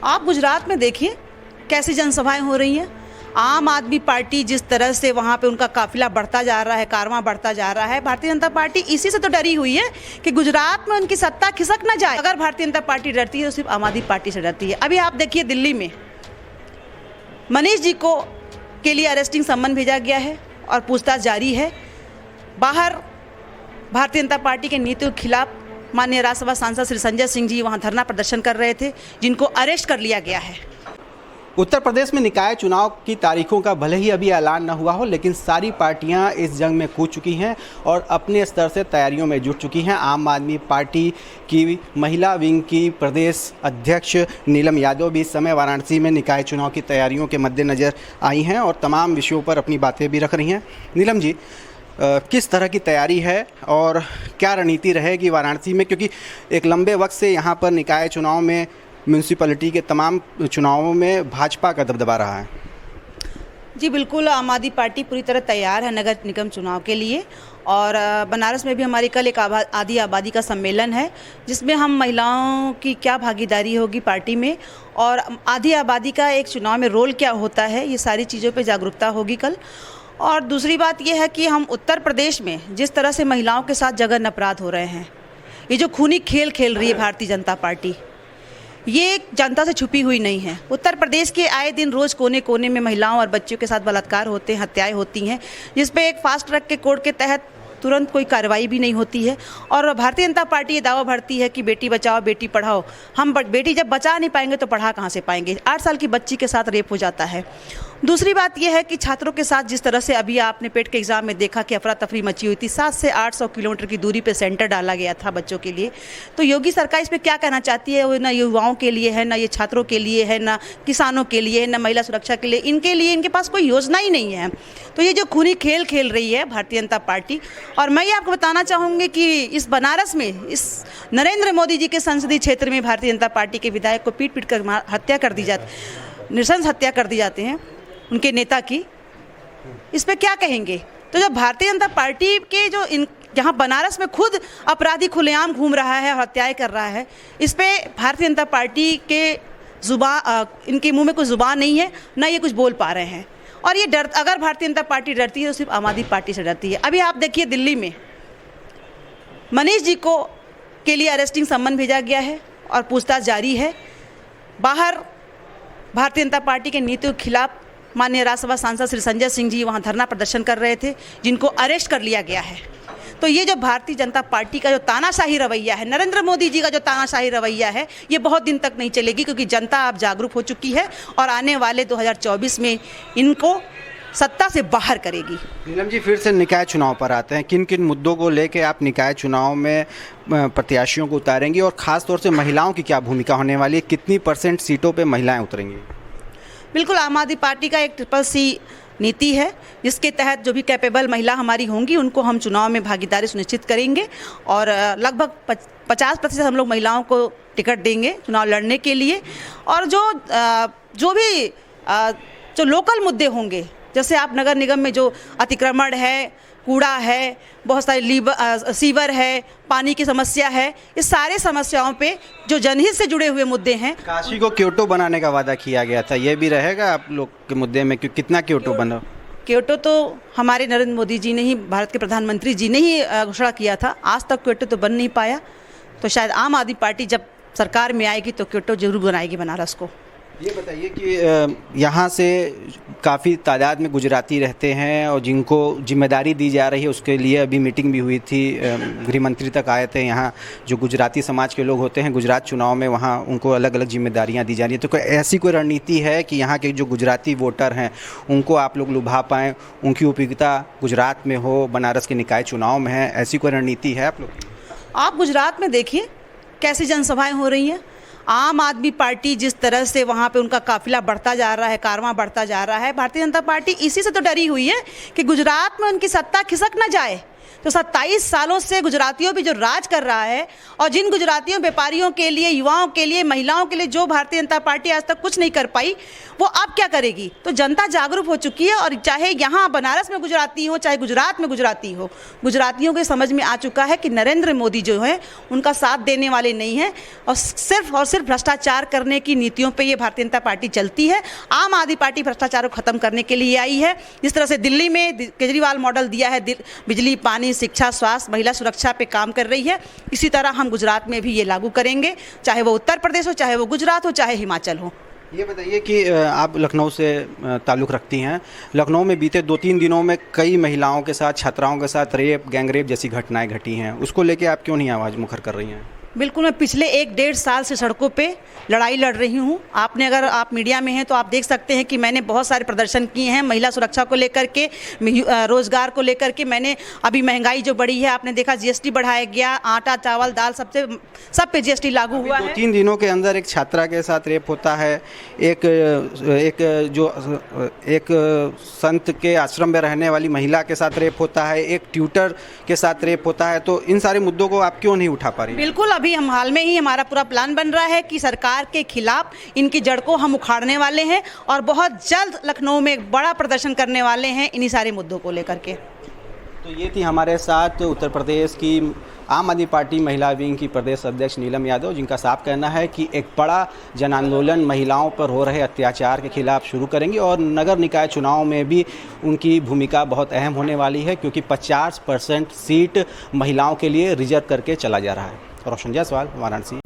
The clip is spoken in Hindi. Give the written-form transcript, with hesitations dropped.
आप गुजरात में देखिए कैसी जनसभाएं हो रही हैं। आम आदमी पार्टी जिस तरह से वहाँ पे उनका काफिला बढ़ता जा रहा है, कारवां बढ़ता जा रहा है, भारतीय जनता पार्टी इसी से तो डरी हुई है कि गुजरात में उनकी सत्ता खिसक ना जाए। अगर भारतीय जनता पार्टी डरती है तो सिर्फ आम आदमी पार्टी से डरती है। अभी आप देखिए दिल्ली में मनीष जी को के लिए अरेस्टिंग सम्मन भेजा गया है और पूछताछ जारी है। बाहर भारतीय जनता पार्टी के नीतियों के खिलाफ माननीय राज्यसभा सांसद श्री संजय सिंह जी वहां धरना प्रदर्शन कर रहे थे, जिनको अरेस्ट कर लिया गया है। उत्तर प्रदेश में निकाय चुनाव की तारीखों का भले ही अभी ऐलान न हुआ हो, लेकिन सारी पार्टियां इस जंग में कूद चुकी हैं और अपने स्तर से तैयारियों में जुट चुकी हैं। आम आदमी पार्टी की महिला विंग की प्रदेश अध्यक्ष नीलम यादव भी इस समय वाराणसी में निकाय चुनाव की तैयारियों के मद्देनज़र आई हैं और तमाम विषयों पर अपनी बातें भी रख रही हैं। नीलम जी, किस तरह की तैयारी है और क्या रणनीति रहेगी वाराणसी में, क्योंकि एक लंबे वक्त से यहाँ पर निकाय चुनाव में म्यूनसिपैलिटी के तमाम चुनावों में भाजपा का दबदबा रहा है। जी बिल्कुल, आम आदमी पार्टी पूरी तरह तैयार है नगर निगम चुनाव के लिए। और बनारस में भी हमारी कल एक आधी आबादी का सम्मेलन है, जिसमें हम महिलाओं की क्या भागीदारी होगी पार्टी में और आधी आबादी का एक चुनाव में रोल क्या होता है, ये सारी चीज़ों पे जागरूकता होगी कल। और दूसरी बात यह है कि हम उत्तर प्रदेश में जिस तरह से महिलाओं के साथ जघन्य अपराध हो रहे हैं, ये जो खूनी खेल खेल रही है भारतीय जनता पार्टी, ये जनता से छुपी हुई नहीं है। उत्तर प्रदेश के आए दिन रोज कोने कोने में महिलाओं और बच्चों के साथ बलात्कार होते हैं, हत्याएं होती हैं, जिस पे एक फास्ट ट्रैक के कोर्ट के तहत तुरंत कोई कार्रवाई भी नहीं होती है। और भारतीय जनता पार्टी ये दावा भरती है कि बेटी बचाओ बेटी पढ़ाओ। हम बेटी जब बचा नहीं पाएंगे तो पढ़ा कहाँ से पाएंगे। 8 साल की बच्ची के साथ रेप हो जाता है। दूसरी बात यह है कि छात्रों के साथ जिस तरह से अभी आपने पेट के एग्जाम में देखा कि अफरा तफरी मची हुई थी, 700 से 800 किलोमीटर की दूरी पे सेंटर डाला गया था बच्चों के लिए। तो योगी सरकार इस पर क्या कहना चाहती है? वो ना युवाओं के लिए है, ना ये छात्रों के लिए है, ना किसानों के लिए है, ना महिला सुरक्षा के लिए। इनके पास कोई योजना ही नहीं है। तो ये जो खूनी खेल खेल रही है भारतीय जनता पार्टी। और मैं ये आपको बताना चाहूँगी कि इस बनारस में इस नरेंद्र मोदी जी के संसदीय क्षेत्र में भारतीय जनता पार्टी के विधायक को पीट कर हत्या कर दी जाती, नृशंस हत्या कर दी जाते हैं उनके नेता की। इस पे क्या कहेंगे? तो जब भारतीय जनता पार्टी के जो यहाँ बनारस में खुद अपराधी खुलेआम घूम रहा है और हत्याएं कर रहा है, इस पे भारतीय जनता पार्टी के इनके मुंह में कोई जुबान नहीं है, ना ये कुछ बोल पा रहे हैं। और ये अगर भारतीय जनता पार्टी डरती है तो सिर्फ आम आदमी पार्टी से डरती है। अभी आप देखिए दिल्ली में मनीष जी के लिए अरेस्टिंग सम्मन भेजा गया है और पूछताछ जारी है। बाहर भारतीय जनता पार्टी के नीतियों के खिलाफ माननीय राज्यसभा सांसद श्री संजय सिंह जी वहां धरना प्रदर्शन कर रहे थे, जिनको अरेस्ट कर लिया गया है। तो ये जो भारतीय जनता पार्टी का जो तानाशाही रवैया है, नरेंद्र मोदी जी का जो तानाशाही रवैया है, ये बहुत दिन तक नहीं चलेगी, क्योंकि जनता अब जागरूक हो चुकी है और आने वाले 2024 में इनको सत्ता से बाहर करेगी। नीलम जी, फिर से निकाय चुनाव पर आते हैं। किन किन मुद्दों को लेकर आप निकाय चुनाव में प्रत्याशियों को उतारेंगी और ख़ास तौर से महिलाओं की क्या भूमिका होने वाली है? कितनी % सीटों पर महिलाएँ उतरेंगी? बिल्कुल, आम आदमी पार्टी का एक CCC नीति है, जिसके तहत जो भी कैपेबल महिला हमारी होंगी उनको हम चुनाव में भागीदारी सुनिश्चित करेंगे। और लगभग 50% हम लोग महिलाओं को टिकट देंगे चुनाव लड़ने के लिए। और जो लोकल मुद्दे होंगे, जैसे आप नगर निगम में जो अतिक्रमण है, कूड़ा है, बहुत सारे सीवर है, पानी की समस्या है, इस सारे समस्याओं पे जो जनहित से जुड़े हुए मुद्दे हैं। काशी को क्योटो बनाने का वादा किया गया था, ये भी रहेगा आप लोग के मुद्दे में? कितना क्योटो बना? क्योटो तो हमारे नरेंद्र मोदी जी ने ही, भारत के प्रधानमंत्री जी ने ही घोषणा किया था। आज तक क्योटो तो बन नहीं पाया। तो शायद आम आदमी पार्टी जब सरकार में आएगी तो क्योटो जरूर बनाएगी बनारस को। ये बताइए कि यहाँ से काफ़ी तादाद में गुजराती रहते हैं और जिनको जिम्मेदारी दी जा रही है, उसके लिए अभी मीटिंग भी हुई थी, गृह मंत्री तक आए थे यहाँ। जो गुजराती समाज के लोग होते हैं गुजरात चुनाव में, वहाँ उनको अलग अलग जिम्मेदारियाँ दी जा रही हैं। तो कोई ऐसी कोई रणनीति है कि यहाँ के जो गुजराती वोटर हैं उनको आप लोग लुभा पाएँ, उनकी उपयोगिता गुजरात में हो, बनारस के निकाय चुनाव में है, ऐसी कोई रणनीति है आप लोग? आप गुजरात में देखिए कैसी जनसभाएं हो रही हैं। आम आदमी पार्टी जिस तरह से वहाँ पे उनका काफिला बढ़ता जा रहा है, कारवां बढ़ता जा रहा है, भारतीय जनता पार्टी इसी से तो डरी हुई है कि गुजरात में उनकी सत्ता खिसक ना जाए। तो 27 सालों से गुजरातियों पे जो राज कर रहा है और जिन गुजरातियों व्यापारियों के लिए, युवाओं के लिए, महिलाओं के लिए जो भारतीय जनता पार्टी आज तक कुछ नहीं कर पाई, वो अब क्या करेगी। तो जनता जागरूक हो चुकी है और चाहे यहाँ बनारस में गुजराती हो, चाहे गुजरात में गुजराती हो, गुजरातियों के समझ में आ चुका है कि नरेंद्र मोदी जो है उनका साथ देने वाले नहीं है और सिर्फ भ्रष्टाचार करने की नीतियों पे ये भारतीय जनता पार्टी चलती है। आम आदमी पार्टी भ्रष्टाचार को खत्म करने के लिए आई है। जिस तरह से दिल्ली में केजरीवाल मॉडल दिया है, बिजली, पानी, शिक्षा, स्वास्थ्य, महिला सुरक्षा पे काम कर रही है, इसी तरह हम गुजरात में भी ये लागू करेंगे, चाहे वो उत्तर प्रदेश हो, चाहे वो गुजरात हो, चाहे हिमाचल हो। ये बताइए कि आप लखनऊ से ताल्लुक़ रखती हैं। लखनऊ में बीते 2-3 दिनों में कई महिलाओं के साथ, छात्राओं के साथ रेप, गैंगरेप जैसी घटनाएं घटी हैं, उसको लेके आप क्यों नहीं आवाज़ मुखर कर रही हैं? बिल्कुल, मैं पिछले 1-1.5 साल से सड़कों पे लड़ाई लड़ रही हूँ। अगर आप मीडिया में हैं तो आप देख सकते हैं कि मैंने बहुत सारे प्रदर्शन किए हैं महिला सुरक्षा को लेकर के, रोजगार को लेकर के। मैंने अभी महंगाई जो बढ़ी है, आपने देखा जीएसटी बढ़ाया गया, आटा, चावल, दाल, सब पे जीएसटी लागू हुआ है। 2-3 दिनों के अंदर एक छात्रा के साथ रेप होता है, एक संत के आश्रम में रहने वाली महिला के साथ रेप होता है, एक ट्यूटर के साथ रेप होता है, तो इन सारे मुद्दों को आप क्यों नहीं उठा पा रही? बिल्कुल, अभी हम हाल में ही हमारा पूरा प्लान बन रहा है कि सरकार के खिलाफ इनकी जड़ को हम उखाड़ने वाले हैं और बहुत जल्द लखनऊ में एक बड़ा प्रदर्शन करने वाले हैं इन्हीं सारे मुद्दों को लेकर के। तो ये थी हमारे साथ उत्तर प्रदेश की आम आदमी पार्टी महिला विंग की प्रदेश अध्यक्ष नीलम यादव, जिनका साफ कहना है कि एक बड़ा जन आंदोलन महिलाओं पर हो रहे अत्याचार के खिलाफ शुरू करेंगे और नगर निकाय चुनाव में भी उनकी भूमिका बहुत अहम होने वाली है, क्योंकि 50% सीट महिलाओं के लिए रिजर्व करके चला जा रहा है। रोशन जायसवाल, वाराणसी।